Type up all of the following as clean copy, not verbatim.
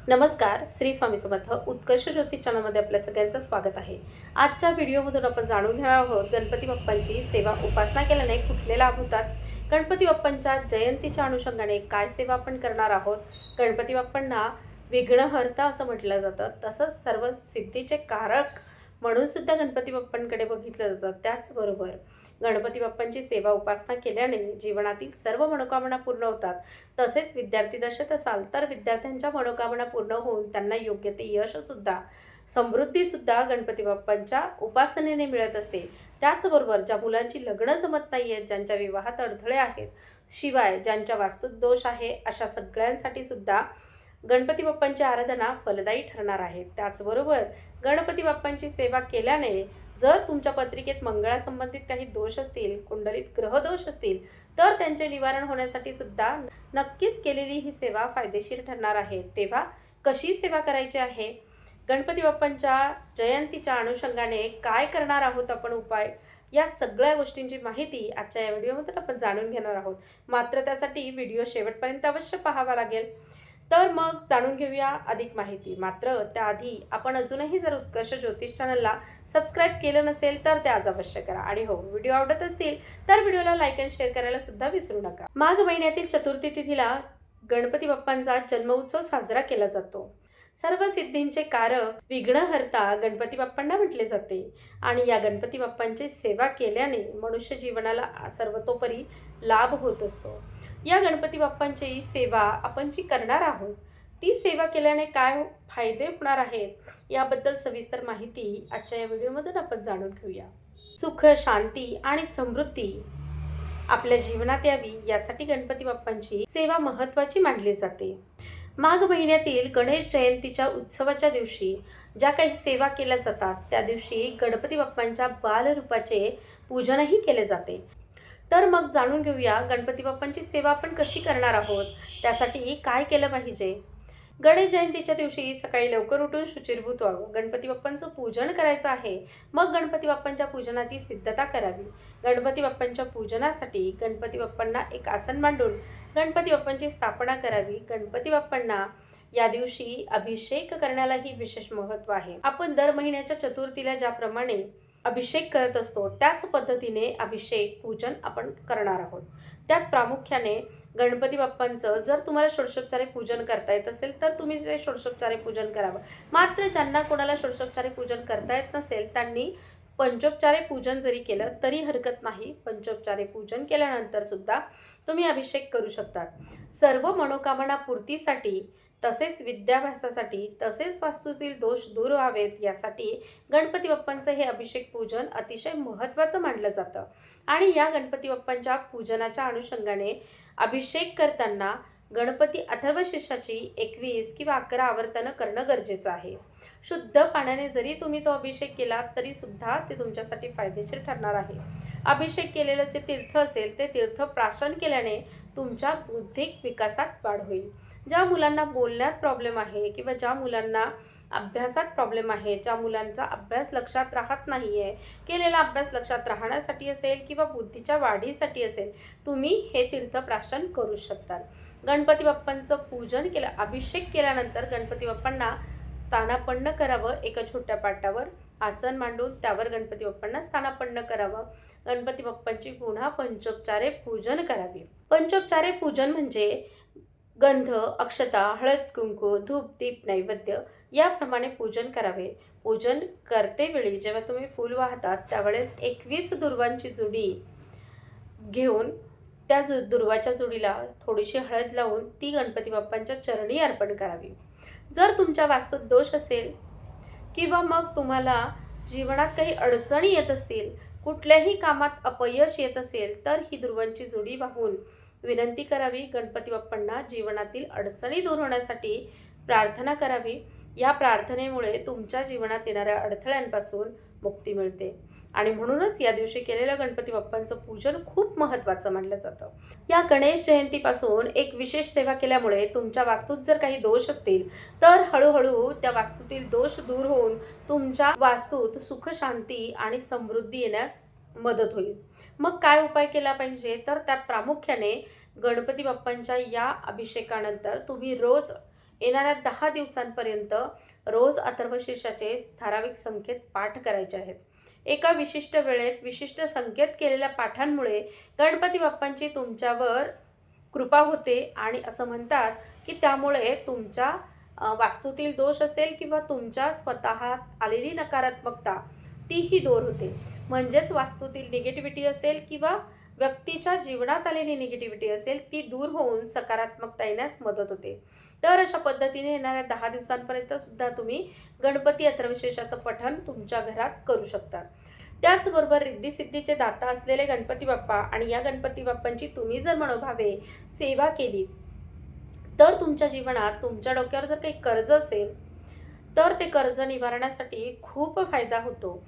नमस्कार, श्री स्वामी समर्थ. उत्कर्ष ज्योतिष चॅनलमध्ये आपल्या सगळ्यांचं स्वागत आहे. आजच्या व्हिडिओमधून आपण जाणून घेणार आहोत गणपती बाप्पांची सेवा उपासना केल्याने कुठले लाभ होतात, गणपती बाप्पांच्या जयंतीच्या अनुषंगाने काय सेवा आपण करणार आहोत. गणपती बाप्पांना विघ्नहर्ता असं म्हटलं जातं, तसंच सर्व सिद्धीचे कारक म्हणून सुद्धा गणपती बाप्पांकडे बघितलं जातं. त्याचबरोबर गणपती बाप्पांची सेवा उपासना केल्याने जीवनातील सर्व मनोकामना पूर्ण होतात. तसेच विद्यार्थी दशेत असाल तर विद्यार्थ्यांच्या मनोकामना पूर्ण होऊन त्यांना योग्य ते यशसुद्धा समृद्धीसुद्धा गणपती बाप्पांच्या उपासनेने मिळत असते. त्याचबरोबर ज्या मुलांची लग्न जमत नाही आहेत, ज्यांच्या विवाहात अडथळे आहेत, शिवाय ज्यांच्या वास्तुत दोष आहे, अशा सगळ्यांसाठी सुद्धा गणपती बाप्पांची आराधना फलदायी ठरणार आहे. त्याचबरोबर गणपती बाप्पांची सेवा केल्याने जर तुमच्या पत्रिकेत मंगळासंबंधित काही दोष असतील, कुंडलीत ग्रहदोष असतील, तर त्यांचे निवारण होण्यासाठी सुद्धा नक्कीच केलेली ही सेवा फायदेशीर ठरणार आहे. तेव्हा कशी सेवा करायची आहे, गणपती बाप्पांच्या जयंतीच्या अनुषंगाने काय करणार आहोत आपण उपाय, या सगळ्या गोष्टींची माहिती आजच्या या व्हिडिओमध्ये आपण जाणून घेणार आहोत. मात्र त्यासाठी व्हिडिओ शेवटपर्यंत अवश्य पाहावा लागेल. तर मग जाणून घेऊया अधिक माहिती. मात्र त्याआधी आपण अजूनही जर उत्कर्ष ज्योतिष चॅनलला सबस्क्राईब केलं नसेल तर ते आज अवश्य करा. आणि हो, व्हिडिओ आवडत असतील तर व्हिडिओला लाईक आणि शेअर करायला सुद्धा विसरू नका. माघ महिन्यातील चतुर्थी तिथीला गणपती बाप्पांचा जन्मोत्सव साजरा केला जातो. सर्व सिद्धींचे कारक विघ्नहर्ता गणपती बाप्पांना म्हटले जाते. आणि या गणपती बाप्पांची सेवा केल्याने मनुष्य जीवनाला सर्वतोपरी लाभ होत असतो. या गणपती बाप्पांची सेवा आपण जी करणार आहोत, ती सेवा केल्याने काय फायदे होणार आहेत, याबद्दल सविस्तर माहिती आजच्या या व्हिडिओमधून आपण जाणून घेऊया. सुख, शांती आणि समृद्धी आपल्या जीवनात यावी यासाठी गणपती बाप्पांची सेवा महत्त्वाची मानली जाते. माघ महिन्यातील गणेश जयंतीच्या उत्सवाच्या दिवशी ज्या काही सेवा केल्या जातात, त्या दिवशी गणपती बाप्पांच्या बालरूपाचे पूजनही केले जाते. तर मग जाणून घेऊया गणपती बाप्पांची सेवा आपण कशी करणार आहोत, त्यासाठी काय केलं पाहिजे. गणेश जयंतीच्या दिवशी सकाळी लवकर उठून शुचिर्भूत व्हावं. गणपती बाप्पांचं पूजन करायचं आहे. मग गणपती बाप्पांच्या पूजनाची सिद्धता करावी. गणपती बाप्पांच्या पूजनासाठी गणपती बाप्पांना एक आसन मांडून गणपती बाप्पांची स्थापना करावी. गणपती बाप्पांना या दिवशी अभिषेक करण्यालाही विशेष महत्त्व आहे. आपण दर महिन्याच्या चतुर्थीला ज्याप्रमाणे अभिषेक करत असतो, त्याच पद्धतीने अभिषेक पूजन आपण करणार आहोत. त्यात प्रामुख्याने गणपती बाप्पांचं जर तुम्हाला षोडशोपचारे पूजन करता येत असेल तर तुम्ही ते षोडशोपचारे पूजन करावं. मात्र ज्यांना कोणाला षोडशोपचारे पूजन करता येत नसेल त्यांनी पंचोपचारे पूजन जरी केलं तरी हरकत नाही. पंचोपचारे पूजन केल्यानंतर सुद्धा तुम्ही अभिषेक करू शकता. सर्व मनोकामना पूर्तीसाठी, तसेच विद्याभ्यासासाठी, तसेच वास्तूतील दोष दूर व्हावेत यासाठी गणपती बाप्पांचं हे अभिषेक पूजन अतिशय महत्त्वाचं मानलं जातं. आणि या गणपती बाप्पांच्या पूजनाच्या अनुषंगाने अभिषेक करताना गणपती अथर्वशीर्षाची 21 किंवा 11 आवर्तनं करणं गरजेचं आहे. शुद्ध पाण्याने जरी तुम्ही तो अभिषेक केला तरी सुद्धा ते तुमच्यासाठी फायदेशीर ठरणार आहे. अभिषेक केलेलं जे तीर्थ असेल ते तीर्थ प्राशन केल्याने तुमच्या बौद्धिक विकासात वाढ होईल. ज्या मुलांना बोलण्यात प्रॉब्लेम आहे किंवा ज्या मुलांना अभ्यासात प्रॉब्लेम आहे, ज्या मुलांचा अभ्यास लक्षात राहत नाही आहे, केलेला अभ्यास लक्षात राहण्यासाठी असेल किंवा बुद्धीच्या वाढीसाठी असेल, तुम्ही हे तीर्थप्राशन करू शकता. गणपती बाप्पांचं पूजन केलं, अभिषेक केल्यानंतर गणपती बाप्पांना स्थानापन्न करावं. एका छोट्या पाटावर आसन मांडून त्यावर गणपती बाप्पांना स्थानापन्न करावं. गणपती बाप्पांची पुन्हा पंचोपचारे पूजन करावी. पंचोपचारे पूजन म्हणजे गंध, अक्षता, हळद, कुंकू, धूप, दीप, नैवेद्य याप्रमाणे पूजन करावे. पूजन करते वेळी जेव्हा तुम्ही फूल वाहतात त्यावेळेस 21 दुर्वांची जुडी घेऊन त्या दुर्वाच्या जुडीला थोडीशी हळद लावून ती गणपती बाप्पांच्या चरणी अर्पण करावी. जर तुमच्या वास्तुत दोष असेल किंवा मग तुम्हाला जीवनात काही अडचणी येत असतील, कुठल्याही कामात अपयश येत असेल, तर ही दुर्वांची जुडी वाहून विनंती करावी. गणपती बाप्पांना जीवनातील अडचणी दूर होण्यासाठी प्रार्थना करावी. या प्रार्थनेमुळे तुमच्या जीवनात येणाऱ्या अडथळ्यांपासून मुक्ती मिळते. आणि म्हणूनच या दिवशी केलेलं गणपती बाप्पांचं पूजन खूप महत्त्वाचं मानलं जातं. या गणेश जयंतीपासून एक विशेष सेवा केल्यामुळे तुमच्या वास्तूत जर काही दोष असतील तर हळूहळू त्या वास्तूतील दोष दूर होऊन तुमच्या वास्तूत सुख, शांती आणि समृद्धी येण्यास मदत होईल. मग काय उपाय केला पाहिजे, तर त्यात प्रामुख्याने गणपती बाप्पांच्या या अभिषेकानंतर तुम्ही रोज येणाऱ्या 10 दिवसांपर्यंत रोज अथर्वशीर्षाचे ठराविक संकेत पाठ करायचे आहेत. एका विशिष्ट वेळेत विशिष्ट संकेत केलेल्या पाठांमुळे गणपती बाप्पांची तुमच्यावर कृपा होते आणि असं म्हणतात की त्यामुळे तुमच्या वास्तूतील दोष असेल किंवा तुमच्या स्वतःत आलेली नकारात्मकता तीही दूर होते. म्हणजेच वास्तूतील निगेटिव्हिटी असेल किंवा व्यक्तीच्या जीवनात आलेली निगेटिव्हिटी असेल ती दूर होऊन सकारात्मकता येण्यास मदत होते. तर अशा पद्धतीने येणाऱ्या 10 दिवसांपर्यंत सुद्धा तुम्ही गणपती अथर्वशीर्षाचं पठण तुमच्या घरात करू शकता. त्याचबरोबर रिद्धी-सिद्धीचे दाता असलेले गणपती बाप्पा आणि या गणपती बाप्पांची तुम्ही जर मनोभावे सेवा केली तर तुमच्या जीवनात तुमच्या डोक्यावर जर काही कर्ज असेल तर ते कर्ज निवारण्यासाठी खूप फायदा होतो.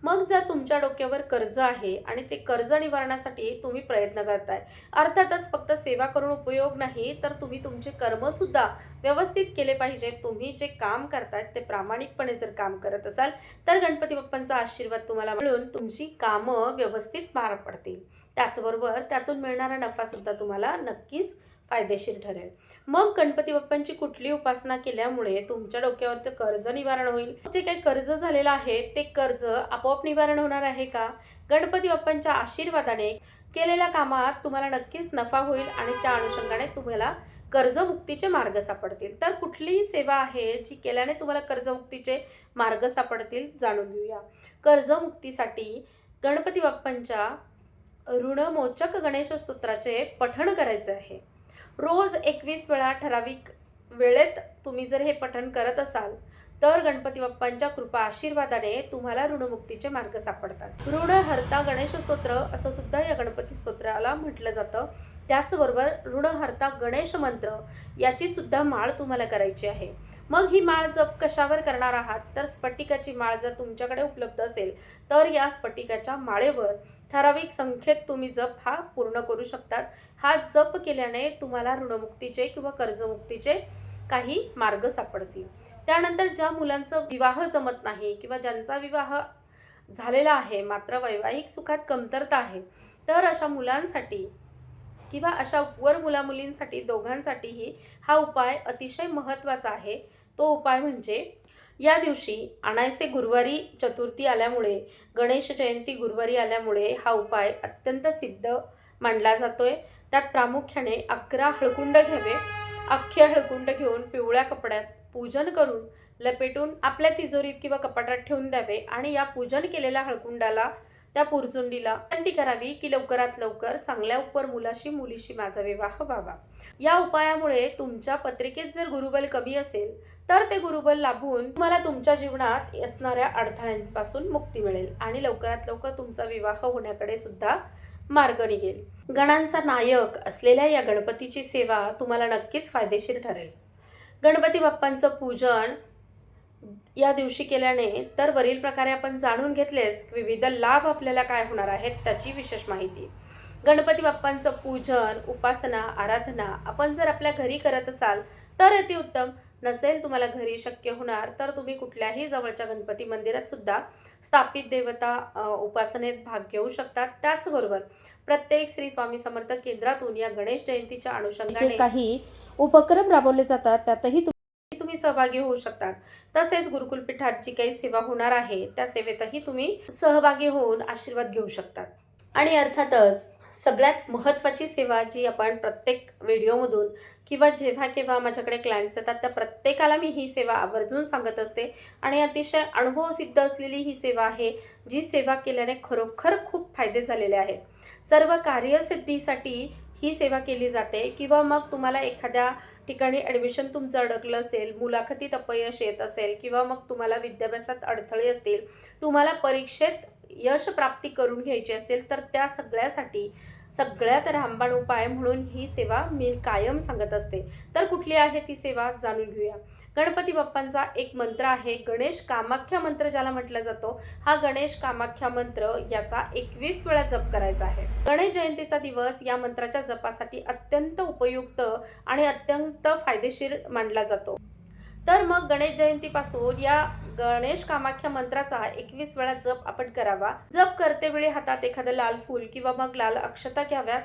मग जर तुमच्या डोक्यावर कर्ज आहे आणि ते कर्ज निवारण्यासाठी तुम्ही प्रयत्न करताय, अर्थातच फक्त सेवा करून उपयोग नाही, तर तुम्ही तुमचे कर्मसुद्धा व्यवस्थित केले पाहिजे. तुम्ही जे काम करताय ते प्रामाणिकपणे जर काम करत असाल तर गणपती बाप्पांचा आशीर्वाद तुम्हाला मिळून तुमची कामं व्यवस्थित पार पडतील. त्याचबरोबर त्यातून मिळणारा नफासुद्धा तुम्हाला नक्कीच फायदेशीर ठरेल. मग गणपती बाप्पांची कुठली उपासना केल्यामुळे तुमच्या डोक्यावरचं कर्ज निवारण होईल? जे काही कर्ज झालेलं आहे ते कर्ज आपोआप निवारण होणार आहे का? गणपती बाप्पांच्या आशीर्वादाने केलेल्या कामात तुम्हाला नक्कीच नफा होईल आणि त्या अनुषंगाने तुम्हाला कर्जमुक्तीचे मार्ग सापडतील. तर कुठलीही सेवा आहे जी केल्याने तुम्हाला कर्जमुक्तीचे मार्ग सापडतील, जाणून घेऊया. कर्जमुक्तीसाठी गणपती बाप्पांच्या ऋणमोचक गणेश स्तोत्राचे पठण करायचे आहे. रोज 21 वेळा ठराविक वेळेत तुम्ही जर हे पठण करत असाल तर गणपती बाप्पांच्या कृपा आशीर्वादाने तुम्हाला ऋणमुक्तीचे मार्ग सापडतात. ऋणहर्ता गणेश स्तोत्र असं सुद्धा या गणपती स्तोत्राला म्हटलं जातं. त्याचबरोबर ऋणहर्ता गणेश मंत्र याची सुद्धा माळ तुम्हाला करायची आहे. मग ही माळ जप कशावर करणार आहात तर स्फटिकाची माळ जर तुमच्याकडे उपलब्ध असेल तर या स्फटिकाच्या माळेवर ठराविक संख्येत तुम्ही जप हा पूर्ण करू शकतात. हा जप केल्याने तुम्हाला ऋणमुक्तीचे किंवा कर्जमुक्तीचे काही मार्ग सापडतील. त्यानंतर ज्या मुलांचं विवाह जमत नाही किंवा ज्यांचा विवाह झालेला आहे मात्र वैवाहिक सुखात कमतरता आहे तर अशा मुलांसाठी किंवा अशा वर मुलामुलींसाठी दोघांसाठीही हा उपाय अतिशय महत्त्वाचा आहे. तो उपाय म्हणजे या दिवशी अनायसे गुरुवारी चतुर्थी आल्यामुळे, गणेश जयंती गुरुवारी आल्यामुळे हा उपाय अत्यंत सिद्ध मानला जातोय. त्यात प्रामुख्याने 11 हळकुंड घ्यावे. अख्खे हळकुंड घेऊन पिवळ्या कपड्यात पूजन करून लपेटून आपल्या तिजोरीत किंवा कपाटात ठेवून द्यावे आणि या पूजन केलेल्या हळकुंडाला त्या पुरचुंडीला विनंती करावी की लवकरात लवकर चांगल्या उपर मुलीशी माझा विवाह व्हावा. या उपायामुळे तुमच्या पत्रिकेत जर गुरुबल कमी असेल तर ते गुरुबल लाभून तुम्हाला तुमच्या जीवनात असणाऱ्या अडथळ्यांपासून मुक्ती मिळेल आणि लवकरात लवकर तुमचा विवाह होण्याकडे सुद्धा मार्ग निघेल. गणांचा नायक असलेल्या या गणपतीची सेवा तुम्हाला नक्कीच फायदेशीर ठरेल. गणपती बाप्पांचं पूजन या दिवशी केल्याने तर वरील प्रकारे आपण जाणून घेतलेच विविध लाभ आपल्याला काय होणार आहेत त्याची विशेष माहिती. गणपती बाप्पांचं पूजन, उपासना, आराधना आपण जर आपल्या घरी करत असाल तर अतिउत्तम. नसेल तुम्हाला घरी शक्य होणार तर तुम्ही कुठल्याही जवळच्या गणपती मंदिरात सुद्धा स्थापित देवता उपासनेत भाग घेऊ शकतात. त्याचबरोबर प्रत्येक श्री स्वामी समर्थ केंद्रातून या गणेश जयंतीच्या अनुषंगाने काही उपक्रम राबवले जातात त्यातही तुम्ही सहभागी होऊ शकतात. तसेच गुरुकुल पीठात जी काही सेवा होणार आहे त्या सेवेतही तुम्ही सहभागी होऊन आशीर्वाद घेऊ शकतात. आणि अर्थातच सगळ्यात महत्त्वाची सेवा जी आपण प्रत्येक व्हिडिओमधून किंवा जेव्हा केव्हा माझ्याकडे क्लायंट्स येतात त्या प्रत्येकाला मी ही सेवा आवर्जून सांगत असते आणि अतिशय अनुभवसिद्ध असलेली ही सेवा आहे जी सेवा केल्याने खरोखर खूप फायदे झालेले आहेत. सर्व कार्यसिद्धीसाठी ही सेवा केली जाते किंवा मग तुम्हाला एखाद्या ठिकाणी ॲडमिशन तुमचं अडकलं असेल, मुलाखतीत अपयश येत असेल किंवा मग तुम्हाला विद्याभ्यासात अडथळे असतील, तुम्हाला परीक्षेत यश प्राप्ती करून घ्यायची असेल तर त्या सगळ्यासाठी सगळ्यात रामबाण उपाय म्हणून ही सेवा मी कायम सांगत असते. तर कुठली आहे ती सेवा जाणून घेऊया. गणपती बाप्पांचा एक मंत्र आहे गणेश कामाख्या मंत्र ज्याला म्हटलं जातो. हा गणेश कामाख्या मंत्र याचा 21 वेळा जप करायचा आहे. गणेश जयंतीचा दिवस या मंत्राच्या जपासाठी अत्यंत उपयुक्त आणि अत्यंत फायदेशीर मानला जातो. तर मग गणेश जयंतीपासून या गणेश कामाख्या मंत्राचा 21 वेळा जप आपण करावा. जप करतेवेळी हातात एखादं लाल फूल किंवा मग लाल अक्षता घ्याव्यात.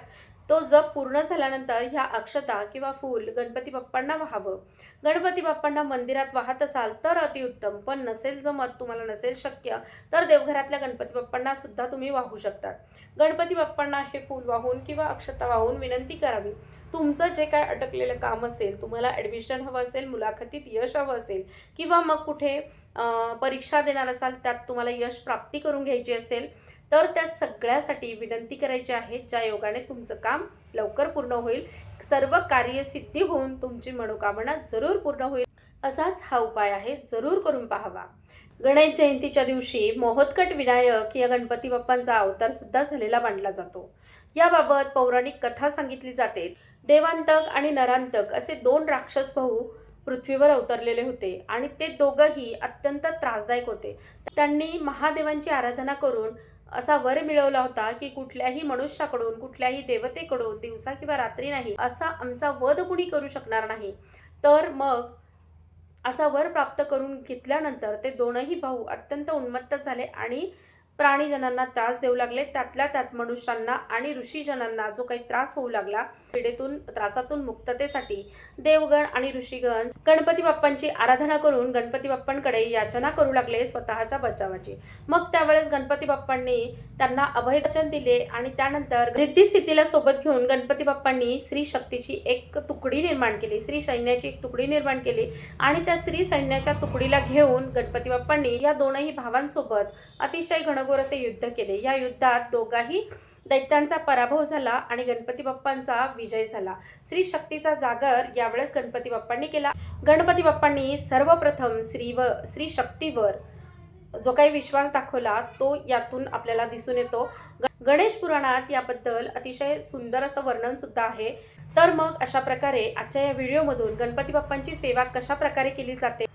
तो जप पूर्ण झाल्यानंतर ह्या अक्षता किंवा फूल गणपती बाप्पांना वाहावं. गणपती बाप्पांना मंदिरात वाहत असाल तर अतिउत्तम, पण नसेल जमत, तुम्हाला नसेल शक्य, तर देवघरातल्या गणपती बाप्पांना सुद्धा तुम्ही वाहू शकता. गणपती बाप्पांना हे फूल वाहून किंवा अक्षता वाहून विनंती करावी. तुमचं जे काय अटकलेलं काम असेल, तुम्हाला ॲडमिशन हवं असेल, मुलाखतीत यश हवं असेल किंवा मग कुठे परीक्षा देणार असाल, त्यात तुम्हाला यश प्राप्ती करून घ्यायची असेल, तर त्या सगळ्यासाठी विनंती करायची आहे, ज्या योगाने तुमचं काम लवकर पूर्ण होईल, सर्व कार्यसिद्धी होऊन तुमची मनोकामना जरूर पूर्ण होईल. असाच हा उपाय आहे, जरूर करून पाहावा. गणेश जयंतीच्या दिवशी मोहोत्कट विनायक या गणपती बाप्पांचा अवतार सुद्धा झालेला मानला जातो. याबाबत पौराणिक कथा सांगितली जाते. देवांतक आणि नरांतक असे 2 राक्षस भाऊ पृथ्वीवर अवतरलेले होते आणि ते दोघंही अत्यंत त्रासदायक होते. त्यांनी महादेवांची आराधना करून असा वर मिळवला होता की कुठल्याही मनुष्याकडून, कुठल्याही देवतेकडून दिवसा किंवा रात्री नाही, असा आमचा वध कुणी करू शकणार नाही. तर मग असा वर प्राप्त करून घेतल्यानंतर ते दोनही भाऊ अत्यंत उन्मत्त झाले आणि प्राणीजनांना त्रास देऊ लागले. त्यातल्या त्यात मनुष्यांना आणि ऋषीजनांना जो काही त्रास होऊ लागला, पीडेतून त्रासातून मुक्ततेसाठी देवगण आणि ऋषीगण गणपती बाप्पांची आराधना करून गणपती बाप्पांकडे याचना करू लागले स्वतःच्या बचावाची. मग त्यावेळेस गणपती बाप्पांनी त्यांना अभयवचन दिले आणि त्यानंतर रिद्धी सिद्धीला सोबत घेऊन गणपती बाप्पांनी स्त्री शक्तीची एक तुकडी निर्माण केली, स्त्री सैन्याची एक तुकडी निर्माण केली आणि त्या स्त्री सैन्याच्या तुकडीला घेऊन गणपती बाप्पांनी या दोनही भावांसोबत अतिशय घनघोर असे युद्ध केले. या युद्धात दोघाही दैत्यांचा पराभव झाला आणि गणपती बाप्पांचा विजय झाला. स्त्री शक्तीचा जागर यावेळेस गणपती बाप्पांनी केला. गणपती बाप्पांनी सर्वप्रथम स्त्री शक्तीवर जो काही विश्वास दाखवला तो यातून आपल्याला दिसून येतो. गणेश पुराणात याबद्दल अतिशय सुंदर असं वर्णन सुद्धा आहे. तर मग अशा प्रकारे आजच्या या व्हिडिओमधून गणपती बाप्पांची सेवा कशा प्रकारे केली जाते,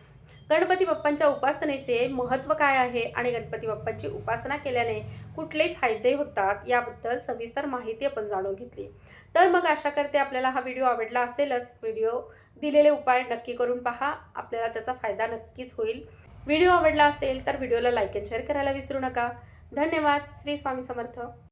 गणपती बाप्पांच्या उपासनेचे महत्त्व काय आहे आणि गणपती बाप्पांची उपासना केल्याने कुठले फायदे होतात, याबद्दल सविस्तर माहिती आपण जाणून घेतली. तर मग आशा करते आपल्याला हा व्हिडिओ आवडला असेलच. व्हिडिओ दिलेले उपाय नक्की करून पहा, आपल्याला त्याचा फायदा नक्कीच होईल. व्हिडिओ आवडला असेल तर व्हिडिओला लाईक आणि शेअर करायला विसरू नका. धन्यवाद. श्री स्वामी समर्थ.